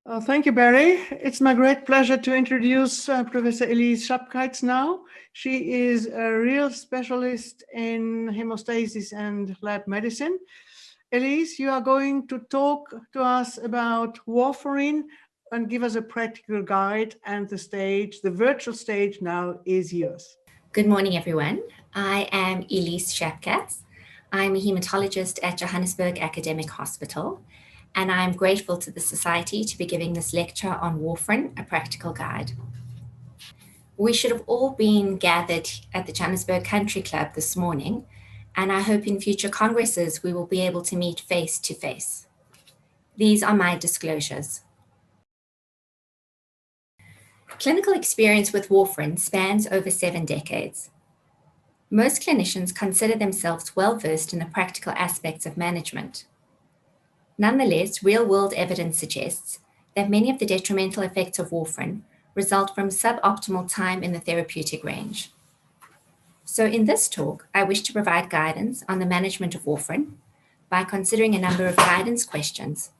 Thank you, Barry. It's my great pleasure to introduce Professor Elise Schapkaitz now. She is a real specialist in hemostasis and lab medicine. Elise, you are going to talk to us about warfarin and give us a practical guide, and the virtual stage now is yours. Good morning, everyone. I am Elise Schapkaitz. I'm a hematologist at Johannesburg Academic Hospital, and I'm grateful to the Society to be giving this lecture on warfarin, a practical guide. We should have all been gathered at the Johannesburg Country Club this morning, and I hope in future congresses we will be able to meet face to face. These are my disclosures. Clinical experience with warfarin spans over 7 decades. Most clinicians consider themselves well-versed in the practical aspects of management. Nonetheless, real-world evidence suggests that many of the detrimental effects of warfarin result from suboptimal time in the therapeutic range. So in this talk, I wish to provide guidance on the management of warfarin by considering a number of guidance questions,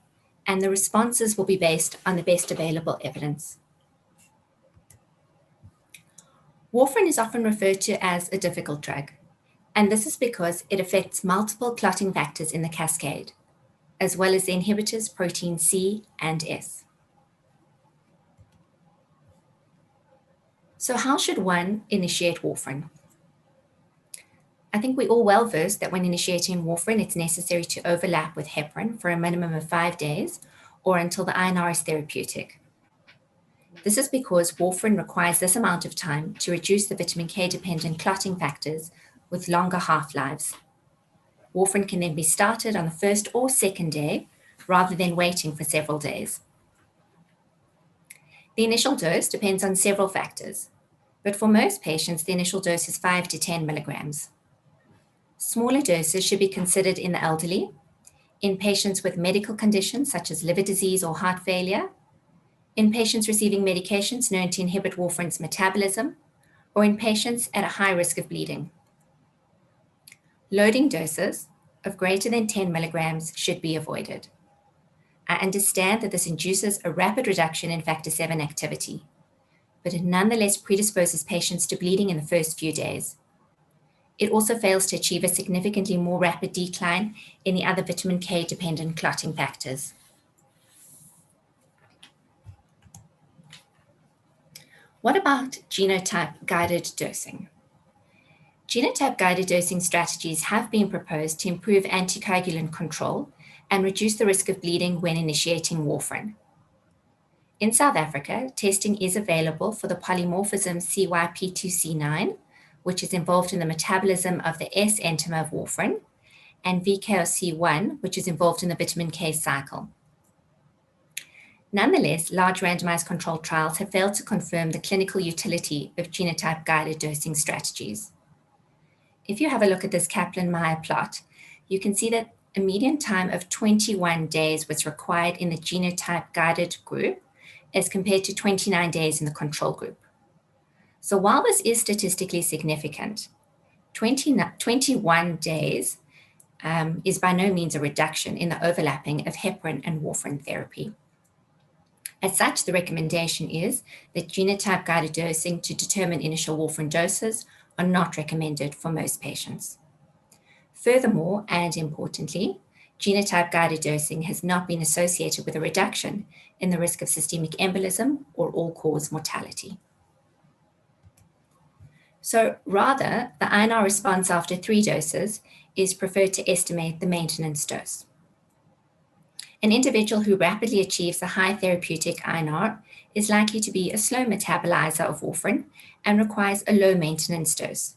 and the responses will be based on the best available evidence. Warfarin is often referred to as a difficult drug, and this is because it affects multiple clotting factors in the cascade, as well as the inhibitors protein C and S. So how should one initiate warfarin? I think we're all well versed that when initiating warfarin, it's necessary to overlap with heparin for a minimum of 5 days or until the INR is therapeutic. This is because warfarin requires this amount of time to reduce the vitamin K-dependent clotting factors with longer half-lives. Warfarin can then be started on the first or second day rather than waiting for several days. The initial dose depends on several factors, but for most patients, the initial dose is 5 to 10 milligrams. Smaller doses should be considered in the elderly, in patients with medical conditions such as liver disease or heart failure, in patients receiving medications known to inhibit warfarin's metabolism, or in patients at a high risk of bleeding. Loading doses of greater than 10 milligrams should be avoided. I understand that this induces a rapid reduction in factor VII activity, but it nonetheless predisposes patients to bleeding in the first few days. It also fails to achieve a significantly more rapid decline in the other vitamin K-dependent clotting factors. What about genotype-guided dosing? Genotype-guided dosing strategies have been proposed to improve anticoagulant control and reduce the risk of bleeding when initiating warfarin. In South Africa, testing is available for the polymorphism CYP2C9, which is involved in the metabolism of the S enantiomer of warfarin, and VKOC1, which is involved in the vitamin K cycle. Nonetheless, large randomized controlled trials have failed to confirm the clinical utility of genotype-guided dosing strategies. If you have a look at this Kaplan-Meier plot, you can see that a median time of 21 days was required in the genotype-guided group as compared to 29 days in the control group. So while this is statistically significant, 21 days is by no means a reduction in the overlapping of heparin and warfarin therapy. As such, the recommendation is that genotype-guided dosing to determine initial warfarin doses are not recommended for most patients. Furthermore, and importantly, genotype-guided dosing has not been associated with a reduction in the risk of systemic embolism or all-cause mortality. So rather, the INR response after 3 doses is preferred to estimate the maintenance dose. An individual who rapidly achieves a high therapeutic INR is likely to be a slow metabolizer of warfarin and requires a low maintenance dose.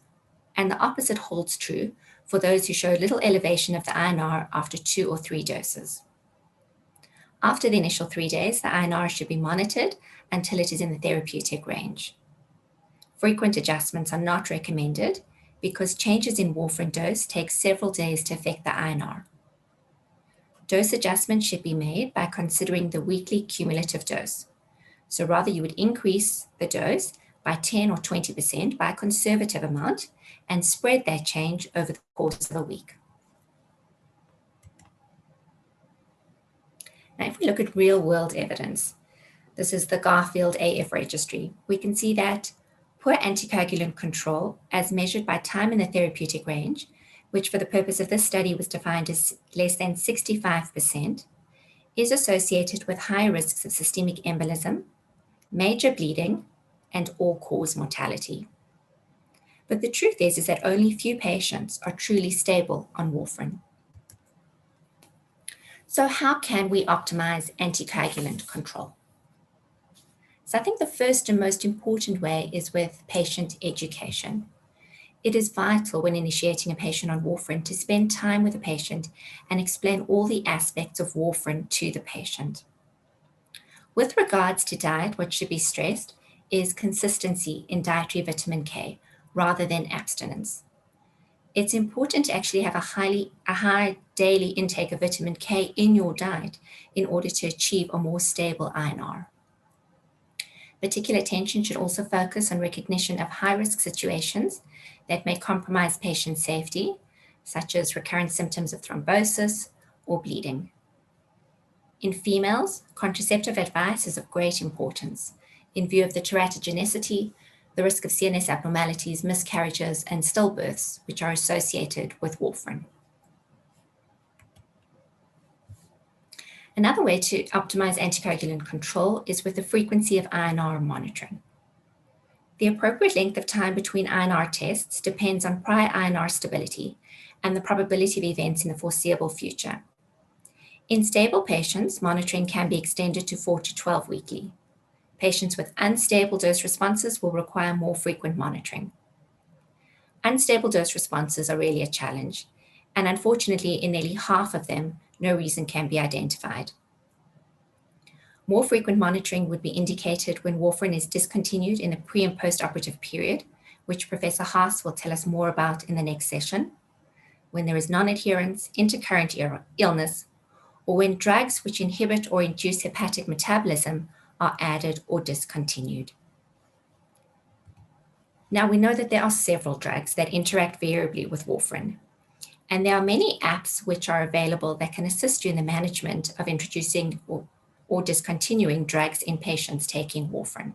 And the opposite holds true for those who show little elevation of the INR after 2 or 3 doses. After the initial 3 days, the INR should be monitored until it is in the therapeutic range. Frequent adjustments are not recommended because changes in warfarin dose take several days to affect the INR. Dose adjustments should be made by considering the weekly cumulative dose. So rather you would increase the dose by 10 or 20% by a conservative amount and spread that change over the course of a week. Now, if we look at real-world evidence, This is the Garfield AF registry. We can see that poor anticoagulant control, as measured by time in the therapeutic range, which for the purpose of this study was defined as less than 65%, is associated with high risks of systemic embolism, major bleeding, and all-cause mortality. But the truth is that only few patients are truly stable on warfarin. So how can we optimize anticoagulant control? So I think the first and most important way is with patient education. It is vital when initiating a patient on warfarin to spend time with the patient and explain all the aspects of warfarin to the patient. With regards to diet, what should be stressed is consistency in dietary vitamin K rather than abstinence. It's important to actually have a high daily intake of vitamin K in your diet in order to achieve a more stable INR. Particular attention should also focus on recognition of high-risk situations that may compromise patient safety, such as recurrent symptoms of thrombosis or bleeding. In females, contraceptive advice is of great importance in view of the teratogenicity, the risk of CNS abnormalities, miscarriages, and stillbirths, which are associated with warfarin. Another way to optimize anticoagulant control is with the frequency of INR monitoring. The appropriate length of time between INR tests depends on prior INR stability and the probability of events in the foreseeable future. In stable patients, monitoring can be extended to 4 to 12 weekly. Patients with unstable dose responses will require more frequent monitoring. Unstable dose responses are really a challenge, and unfortunately, in nearly half of them, no reason can be identified. More frequent monitoring would be indicated when warfarin is discontinued in the pre- and post-operative period, which Professor Haas will tell us more about in the next session, when there is non-adherence, intercurrent illness, or when drugs which inhibit or induce hepatic metabolism are added or discontinued. Now, we know that there are several drugs that interact variably with warfarin, and there are many apps which are available that can assist you in the management of introducing or discontinuing drugs in patients taking warfarin.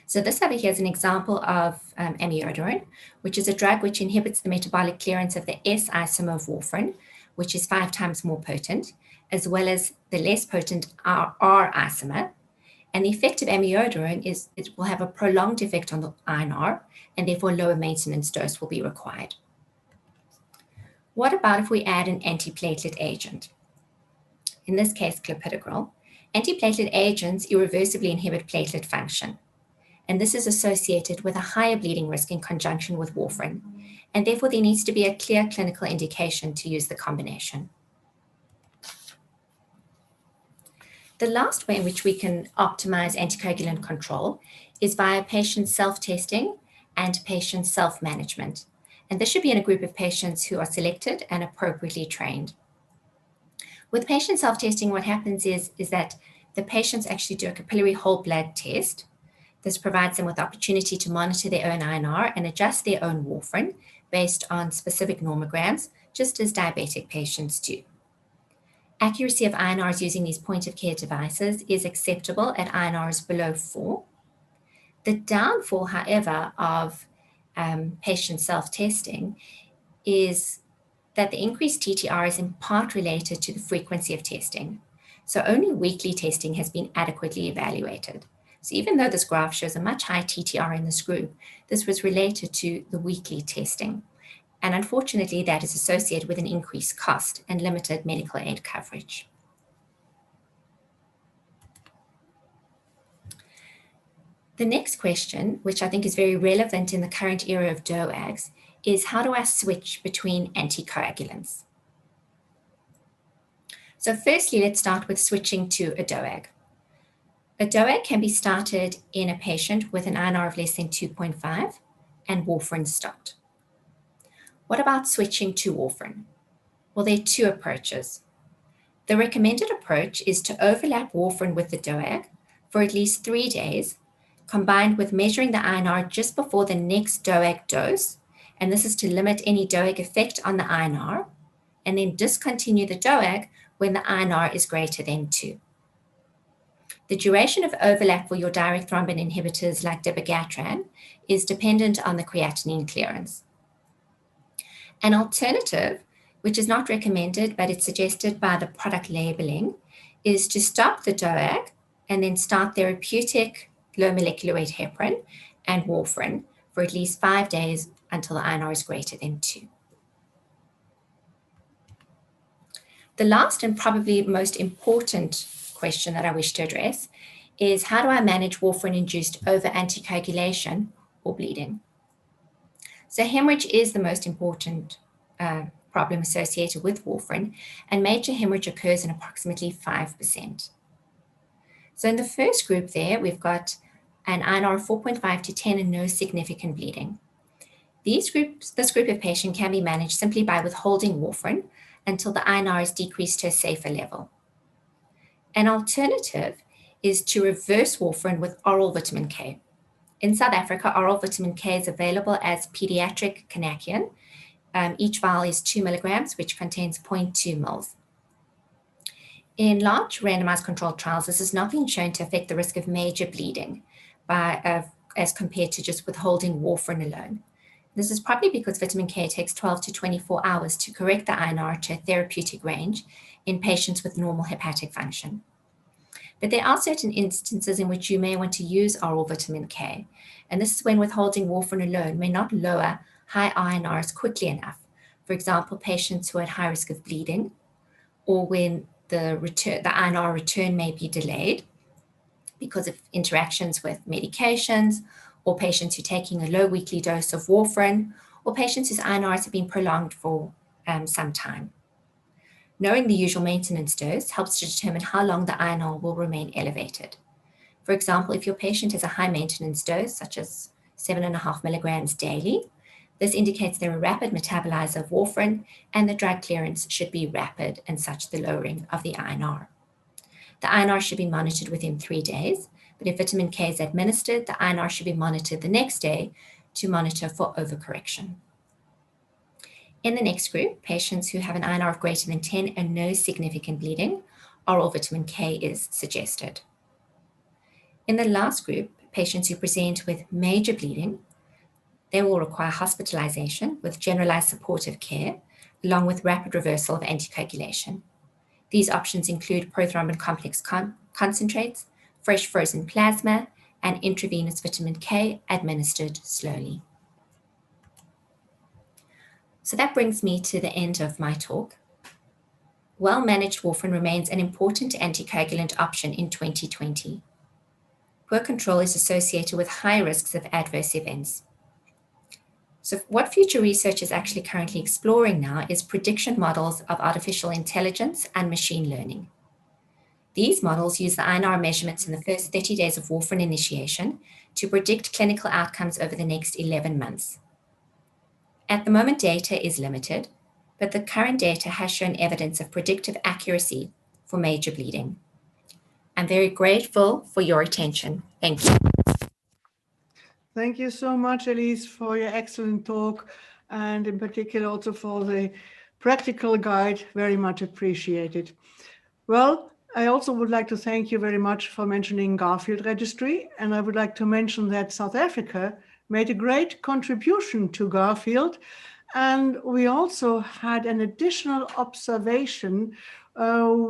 So this over here is an example of amiodarone, which is a drug which inhibits the metabolic clearance of the S isomer of warfarin, which is 5 times more potent, as well as the less potent R isomer. And the effect of amiodarone is it will have a prolonged effect on the INR, and therefore lower maintenance dose will be required. What about if we add an antiplatelet agent? In this case, clopidogrel. Antiplatelet agents irreversibly inhibit platelet function, and this is associated with a higher bleeding risk in conjunction with warfarin, and therefore there needs to be a clear clinical indication to use the combination. The last way in which we can optimize anticoagulant control is via patient self-testing and patient self-management. And this should be in a group of patients who are selected and appropriately trained. With patient self-testing, what happens is that the patients actually do a capillary whole blood test. This provides them with the opportunity to monitor their own INR and adjust their own warfarin based on specific normograms, just as diabetic patients do. Accuracy of INRs using these point-of-care devices is acceptable at INRs below 4. The downfall, however, of patient self-testing is that the increased TTR is in part related to the frequency of testing. So only weekly testing has been adequately evaluated. So even though this graph shows a much higher TTR in this group, this was related to the weekly testing. And unfortunately, that is associated with an increased cost and limited medical aid coverage. The next question, which I think is very relevant in the current era of DOACs, is how do I switch between anticoagulants? So firstly, let's start with switching to a DOAC. A DOAC can be started in a patient with an INR of less than 2.5 and warfarin stopped. What about switching to warfarin? Well, there are 2 approaches. The recommended approach is to overlap warfarin with the DOAC for at least 3 days, combined with measuring the INR just before the next DOAC dose, and this is to limit any DOAC effect on the INR, and then discontinue the DOAC when the INR is greater than 2. The duration of overlap for your direct thrombin inhibitors like dabigatran is dependent on the creatinine clearance. An alternative, which is not recommended but it's suggested by the product labeling, is to stop the DOAC and then start therapeutic low molecular weight heparin and warfarin for at least 5 days until the INR is greater than 2. The last and probably most important question that I wish to address is, how do I manage warfarin-induced over anticoagulation or bleeding? So hemorrhage is the most important problem associated with warfarin, and major hemorrhage occurs in approximately 5%. So in the first group there, we've got an INR of 4.5 to 10 and no significant bleeding. This group of patients can be managed simply by withholding warfarin until the INR is decreased to a safer level. An alternative is to reverse warfarin with oral vitamin K. In South Africa, oral vitamin K is available as pediatric canakion. Each vial is 2 milligrams, which contains 0.2 mils. In large randomized controlled trials, this has not been shown to affect the risk of major bleeding as compared to just withholding warfarin alone. This is probably because vitamin K takes 12 to 24 hours to correct the INR to a therapeutic range in patients with normal hepatic function. But there are certain instances in which you may want to use oral vitamin K, and this is when withholding warfarin alone may not lower high INRs quickly enough. For example, patients who are at high risk of bleeding, or when the INR return may be delayed because of interactions with medications, or patients who are taking a low weekly dose of warfarin, or patients whose INRs have been prolonged for some time. Knowing the usual maintenance dose helps to determine how long the INR will remain elevated. For example, if your patient has a high maintenance dose, such as 7.5 milligrams daily, this indicates they're a rapid metabolizer of warfarin, and the drug clearance should be rapid, and such the lowering of the INR. The INR should be monitored within 3 days, but if vitamin K is administered, the INR should be monitored the next day to monitor for overcorrection. In the next group, patients who have an INR of greater than 10 and no significant bleeding, oral vitamin K is suggested. In the last group, patients who present with major bleeding, they will require hospitalization with generalized supportive care, along with rapid reversal of anticoagulation. These options include prothrombin complex concentrates, fresh frozen plasma, and intravenous vitamin K administered slowly. So that brings me to the end of my talk. Well-managed warfarin remains an important anticoagulant option in 2020. Poor control is associated with high risks of adverse events. So what future research is actually currently exploring now is prediction models of artificial intelligence and machine learning. These models use the INR measurements in the first 30 days of warfarin initiation to predict clinical outcomes over the next 11 months. At the moment, data is limited, but the current data has shown evidence of predictive accuracy for major bleeding. I'm very grateful for your attention. Thank you. Thank you so much, Elise, for your excellent talk, and in particular also for the practical guide. Very much appreciated. Well, I also would like to thank you very much for mentioning Garfield Registry, and I would like to mention that South Africa made a great contribution to Garfield, and we also had an additional observation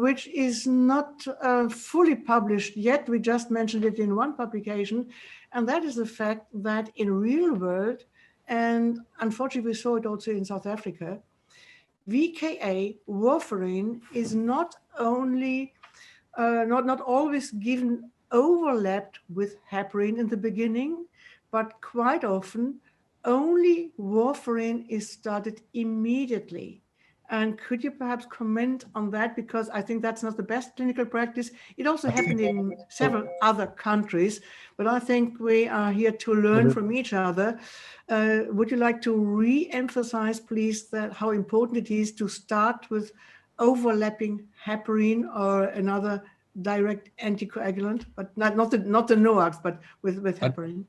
which is not fully published yet. We just mentioned it in one publication, and that is the fact that in real world, and unfortunately we saw it also in South Africa, VKA, warfarin, is not only not always given overlapped with heparin in the beginning, but quite often only warfarin is started immediately. And could you perhaps comment on that? Because I think that's not the best clinical practice. It also happened in several other countries, but I think we are here to learn from each other. Would you like to re-emphasize, please, that how important it is to start with overlapping heparin or another direct anticoagulant, but not the NOACs, but with heparin?